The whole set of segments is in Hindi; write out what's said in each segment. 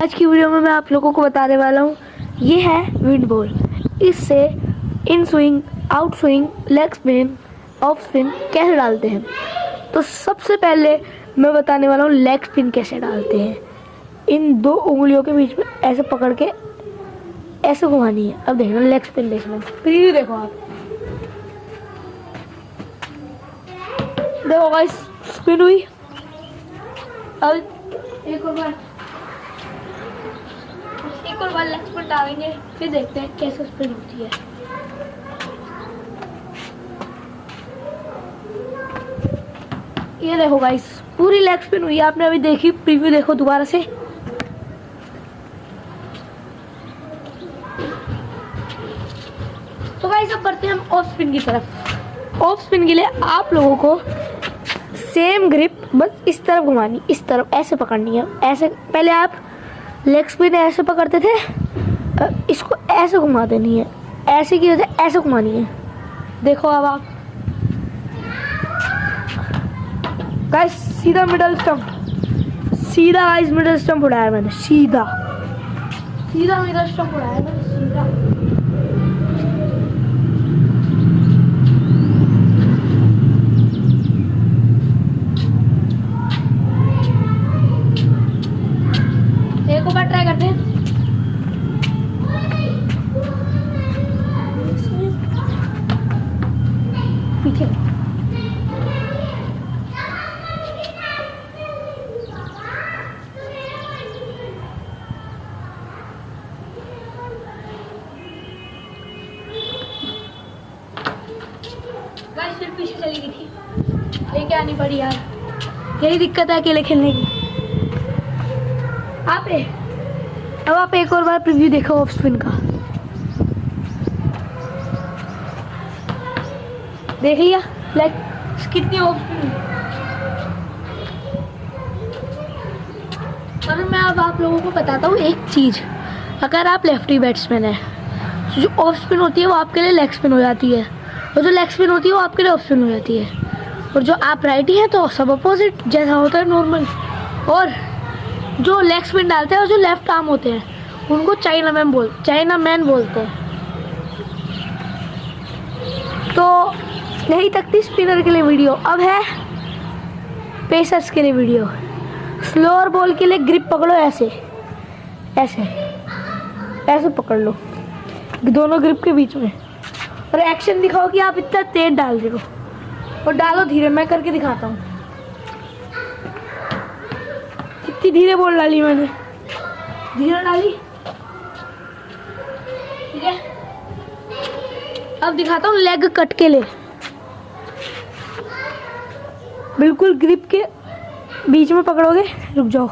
आज की वीडियो में मैं आप लोगों को बताने वाला हूँ, ये है विंड बॉल। इससे in swing, out swing, leg spin, off spin कैसे डालते हैं। तो सबसे पहले मैं बताने वाला हूँ लेग स्पिन कैसे डालते हैं। इन दो उंगलियों के बीच में ऐसे पकड़ के ऐसे घुमानी है। अब देखना लेग स्पिन, देखना प्रीव्यू देखो आप। देखो गाइस, स्पिन हुई। अब एक और बार लेग स्पिन डालेंगे, फिर देखते हैं कैसे स्पिन होती है। ये देखो गाइस, पूरी लेग स्पिन हुई। आपने अभी देखी, प्रीव्यू देखो दोबारा से। तो गाइस अब बढ़ते हैं हम ऑफ स्पिन की तरफ। ऑफ स्पिन के लिए आप लोगों को सेम ग्रिप बस इस तरफ घुमानी, इस तरफ ऐसे पकड़नी है। ऐसे पहले आप लेग स्पिन ऐसे पकड़ते थे, इसको ऐसे घुमा देनी है। ऐसे की वजह ऐसे घुमानी है। देखो अब आप गाइस, सीधा मिडल स्टंप, सीधा गाइस मिडल स्टंप उड़ाया मैंने, सीधा मिडल स्टंप उड़ाया मैंने, सीधा। एक बार ट्राई करते हैं। पीछे गाइस, फिर पीछे चली गई थी, लेके आनी पड़ी यार। यही दिक्कत है अकेले खेलने की। अब आप एक और बार प्रीव्यू देखो ऑफ स्पिन का। देख लिया लाइक कितनी ऑफ स्पिन। और मैं अब आप लोगों को बताता हूँ एक चीज़। अगर आप लेफ्टी बैट्समैन है, तो जो ऑफ स्पिन होती है वो आपके लिए लेग स्पिन हो जाती है, और जो लेग स्पिन होती है वो आपके लिए ऑफ स्पिन हो जाती है। और जो आप राइटी हैं तो सब अपोजिट जैसा होता है नॉर्मल। और जो लेग स्पिन डालते हैं और जो लेफ्ट आर्म होते हैं उनको चाइना मैन बोलते हैं। तो यही तक थी स्पिनर के लिए वीडियो। अब है पेसर्स के लिए वीडियो। स्लोअर बॉल के लिए ग्रिप पकड़ो, ऐसे पकड़ लो दोनों ग्रिप के बीच में, और एक्शन दिखाओ कि आप इतना तेज डाल रहे हो। और डालो धीरे, मैं करके दिखाता हूँ। कितनी धीरे बॉल डाली मैंने, धीरे डाली, ठीक है। अब दिखाता हूँ लेग कट के लिए। बिल्कुल ग्रिप के बीच में पकड़ोगे, रुक जाओ,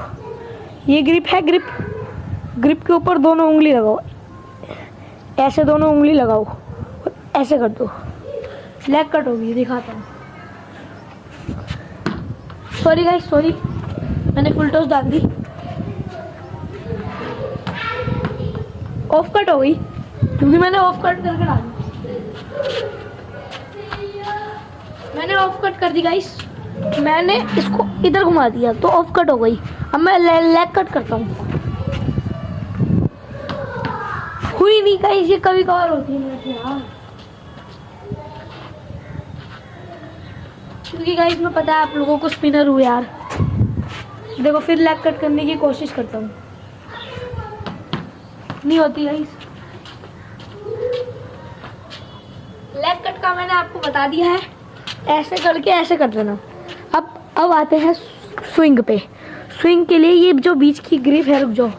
ये ग्रिप है। ग्रिप के ऊपर दोनों उंगली लगाओ, ऐसे दोनों उंगली लगाओ, ऐसे कर दो, लेग कट होगी। दिखाता हूँ। सॉरी गाइस, सॉरी, मैंने फुल टॉस डाल दी, ऑफ कट हो गई क्योंकि मैंने ऑफ कट करके डाली। मैंने ऑफ कट कर दी गाइस, मैंने इसको इधर घुमा दिया तो ऑफ कट हो गई। अब मैं लेग कट करता हूँ। हुई नहीं गाइस, ये कभी कभार होती है यार, क्योंकि गाइस मैं पता है आप लोगों को स्पिनर हूँ यार। देखो फिर लेग कट करने की कोशिश करता हूँ, नहीं होती गाइस। लेग कट का मैंने आपको बता दिया है, ऐसे करके ऐसे कर देना। अब आते हैं स्विंग पे। स्विंग के लिए ये जो बीच की ग्रिप है, रुक जाओ,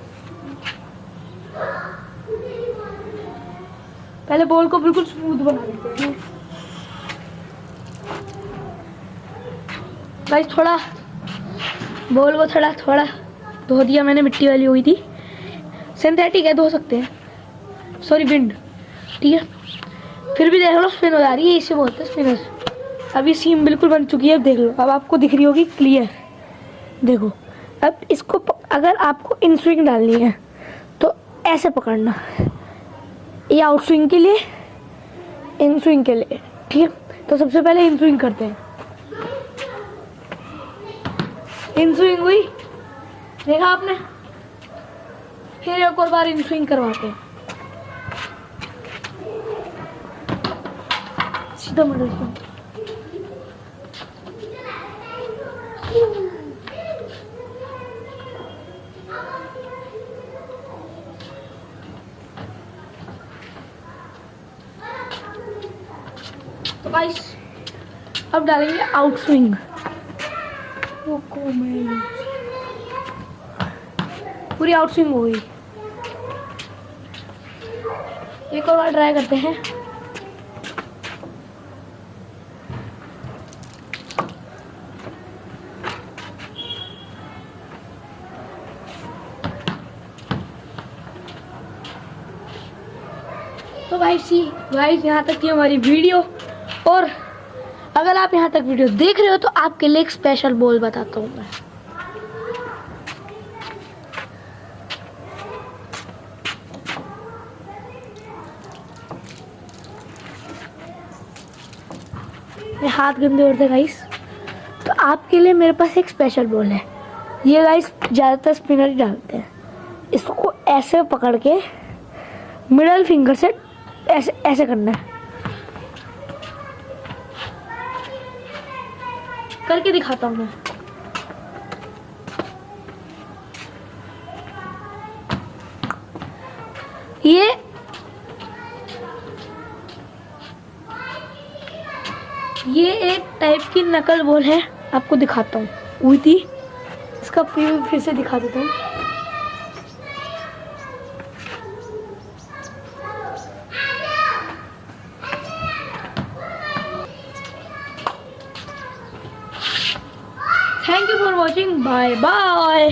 पहले बॉल को बिल्कुल स्मूथ बना देते हैं गाइस। थोड़ा बॉल को थोड़ा धो दिया मैंने, मिट्टी वाली हुई थी। सिंथेटिक है, धो सकते हैं, सॉरी विंड, ठीक है। फिर भी देख लो स्पिन हो जा रही है, इसे बोलते हैं स्पिनर। अभी सीम बिल्कुल बन चुकी है, अब देख लो, अब आपको दिख रही होगी क्लियर। देखो अब इसको अगर आपको इन स्विंग डालनी है तो ऐसे पकड़ना, ये आउट स्विंग के लिए, इन स्विंग के लिए, ठीक है। तो सबसे पहले इन स्विंग करते हैं। इन स्विंग हुई, देखा आपने, फिर एक और बार इन स्विंग करवाते हैं, सीधा मिडल स्विंग। तो गाइस अब डालेंगे आउट स्विंग। पूरी आउट स्विंग हो गई। एक और बार ट्राई करते हैं। तो गाइस यहाँ तक थी हमारी वीडियो, और अगर आप यहाँ तक वीडियो देख रहे हो तो आपके लिए एक स्पेशल बॉल बताता हूँ मैं। मेरे हाथ गंदे हो रहे थे गाइस, तो आपके लिए मेरे पास एक स्पेशल बॉल है। ये गाइस ज़्यादातर स्पिनर ही डालते हैं। इसको ऐसे पकड़ के मिडल फिंगर से ऐसे ऐसे करना है। करके दिखाता हूँ मैं। ये एक टाइप की नकल बॉल है, आपको दिखाता हूँ। हुई थी, इसका फिर से दिखा देता हूँ। Thank you for watching, bye bye.